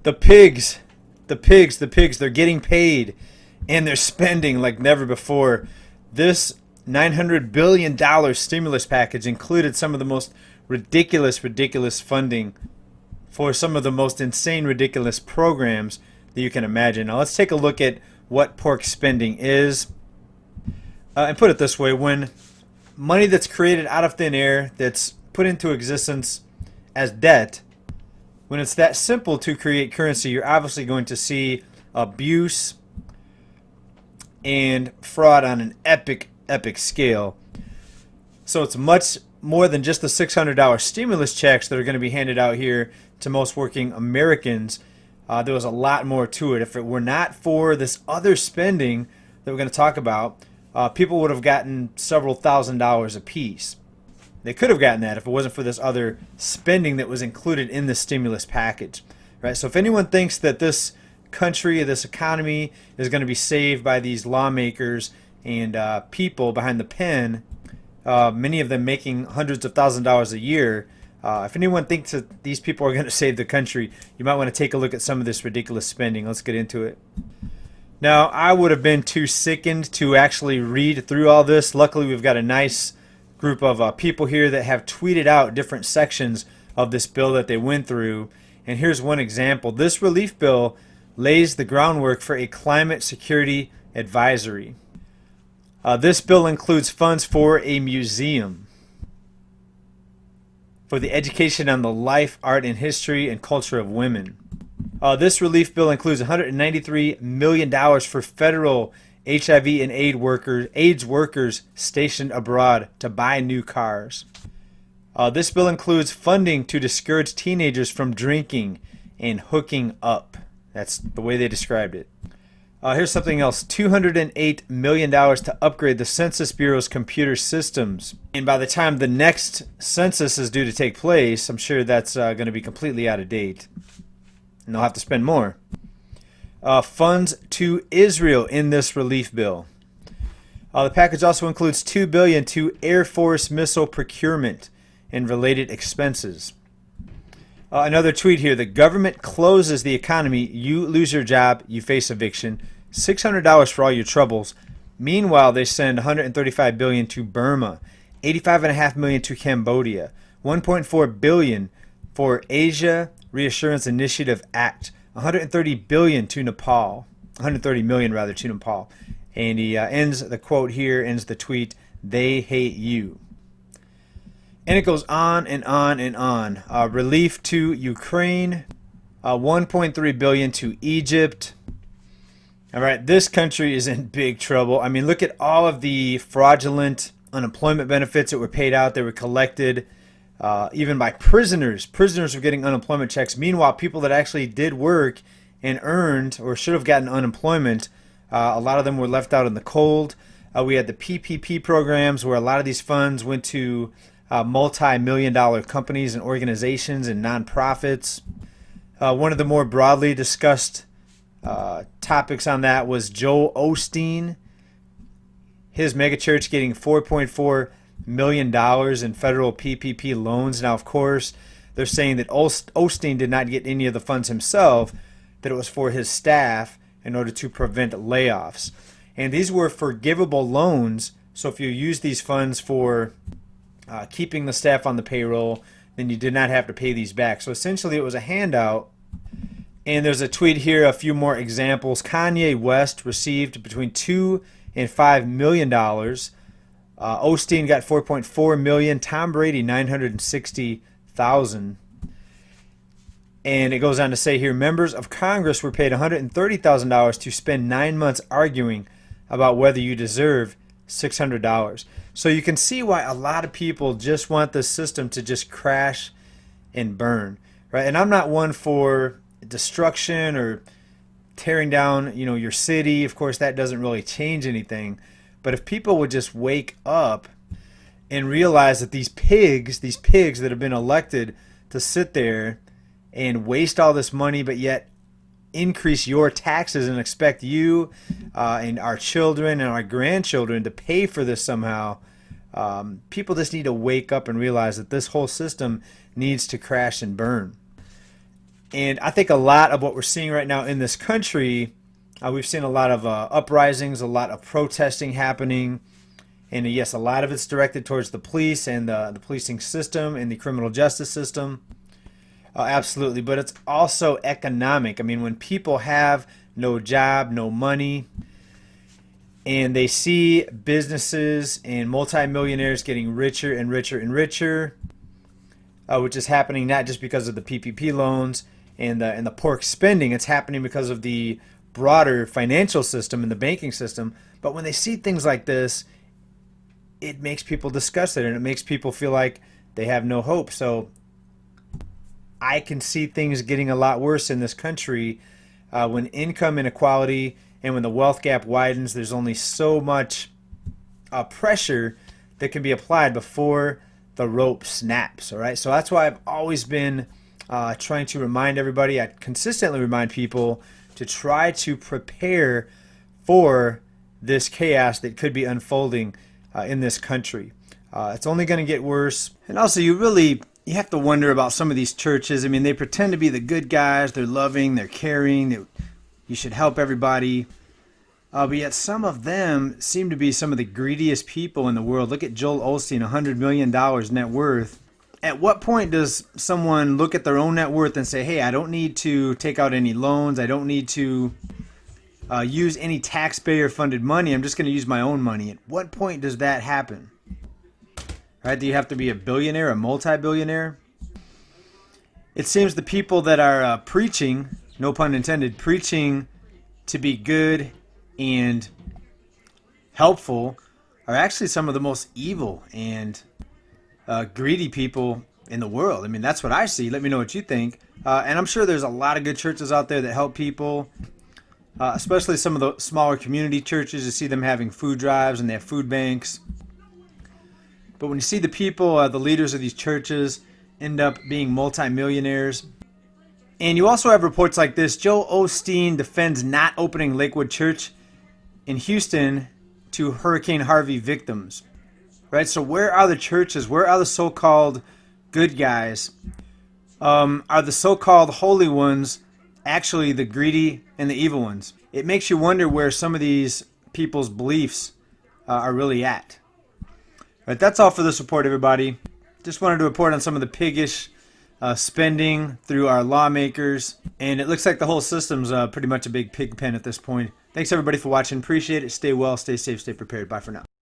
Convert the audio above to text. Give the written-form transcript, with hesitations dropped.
The pigs, the pigs, they're getting paid and they're spending like never before. This $900 billion stimulus package included some of the most ridiculous funding for some of the most insane, ridiculous programs that you can imagine. Now, let's take a look at what pork spending is. And put it this way, when money that's created out of thin air, that's put into existence as debt, when it's that simple to create currency, you're obviously going to see abuse and fraud on an epic scale. So it's much more than just the $600 stimulus checks that are going to be handed out here to most working Americans. There was a lot more to it. If it were not for this other spending that we're going to talk about, people would have gotten several $1,000s apiece. They could have gotten that if it wasn't for this other spending that was included in the stimulus package, right? So if anyone thinks that this country, this economy is going to be saved by these lawmakers and people behind the pen, many of them making hundreds of thousands of dollars a year, if anyone thinks that these people are going to save the country, you might want to take a look at some of this ridiculous spending. Let's get into it. Now, I would have been too sickened to actually read through all this. Luckily, we've got a nice group of people here that have tweeted out different sections of this bill that they went through. And here's one example. This relief bill lays the groundwork for a climate security advisory. This bill includes funds for a museum, for the education on the life, art, and history and culture of women. This relief bill includes $193 million for federal HIV and AIDS workers stationed abroad to buy new cars. This bill includes funding to discourage teenagers from drinking and hooking up. That's the way they described it. Here's something else. $208 million to upgrade the Census Bureau's computer systems. And by the time the next census is due to take place, I'm sure that's going to be completely out of date. And they'll have to spend more. Funds to Israel in this relief bill. The package also includes $2 billion to Air Force missile procurement and related expenses. Another tweet here. The government closes the economy. You lose your job. You face eviction. $600 for all your troubles. Meanwhile, they send $135 billion to Burma, $85.5 million to Cambodia, $1.4 billion for Asia Reassurance Initiative Act, $130 billion to Nepal, $130 million rather to Nepal. And he ends the quote here, ends the tweet, "They hate you." And it goes on and on and on. Relief to Ukraine, $1.3 billion to Egypt. All right, this country is in big trouble. I mean, look at all of the fraudulent unemployment benefits that were paid out. They were collected even by prisoners. Prisoners were getting unemployment checks. Meanwhile, people that actually did work and earned or should have gotten unemployment, a lot of them were left out in the cold. We had the PPP programs where a lot of these funds went to multi-million-dollar companies and organizations and nonprofits. One of the more broadly discussed topics on that was Joel Osteen, his megachurch getting $4.4 million in federal PPP loans. Now, of course, they're saying that Osteen did not get any of the funds himself, that it was for his staff in order to prevent layoffs. And these were forgivable loans, so if you use these funds for keeping the staff on the payroll, then you did not have to pay these back. So essentially it was a handout. And there's a tweet here, a few more examples. Kanye West received between $2 and $5 million. Osteen got $4.4 million. Tom Brady $960,000. And it goes on to say here, members of Congress were paid $130,000 to spend 9 months arguing about whether you deserve $600. So you can see why a lot of people just want the system to just crash and burn, right? And I'm not one for destruction or tearing down, your city. Of course, that doesn't really change anything. But if people would just wake up and realize that these pigs that have been elected to sit there and waste all this money, but yet increase your taxes and expect you and our children and our grandchildren to pay for this somehow, people just need to wake up and realize that this whole system needs to crash and burn. And I think a lot of what we're seeing right now in this country, we've seen a lot of uprisings, a lot of protesting happening. And yes, a lot of it's directed towards the police and the policing system and the criminal justice system. Absolutely. But it's also economic. I mean, when people have no job, no money, and they see businesses and multimillionaires getting richer and richer and richer, which is happening not just because of the PPP loans and the pork spending. It's happening because of the broader financial system and the banking system. But when they see things like this, it makes people disgusted and it makes people feel like they have no hope. So I can see things getting a lot worse in this country when income inequality and when the wealth gap widens. There's only so much pressure that can be applied before the rope snaps. All right, so that's why I've always been trying to remind everybody. I consistently remind people to try to prepare for this chaos that could be unfolding in this country. It's only going to get worse. And also, you have to wonder about some of these churches. I mean, they pretend to be the good guys. They're loving, they're caring, you should help everybody. But yet some of them seem to be some of the greediest people in the world. Look at Joel Osteen, $100 million net worth. At what point does someone look at their own net worth and say, hey, I don't need to take out any loans. I don't need to use any taxpayer-funded money. I'm just going to use my own money. At what point does that happen? Right? Do you have to be a billionaire, a multi-billionaire? It seems the people that are preaching, no pun intended, preaching to be good and helpful are actually some of the most evil and greedy people in the world. I mean, that's what I see. Let me know what you think. And I'm sure there's a lot of good churches out there that help people, especially some of the smaller community churches. You see them having food drives and they have food banks. But when you see the people, the leaders of these churches end up being multimillionaires. And you also have reports like this. Joel Osteen defends not opening Lakewood Church in Houston to Hurricane Harvey victims. Right? So where are the churches? Where are the so-called good guys? Are the so-called holy ones actually the greedy and the evil ones? It makes you wonder where some of these people's beliefs are really at. Right, that's all for this report, everybody. Just wanted to report on some of the piggish spending through our lawmakers. And it looks like the whole system's pretty much a big pig pen at this point. Thanks, everybody, for watching. Appreciate it. Stay well, stay safe, stay prepared. Bye for now.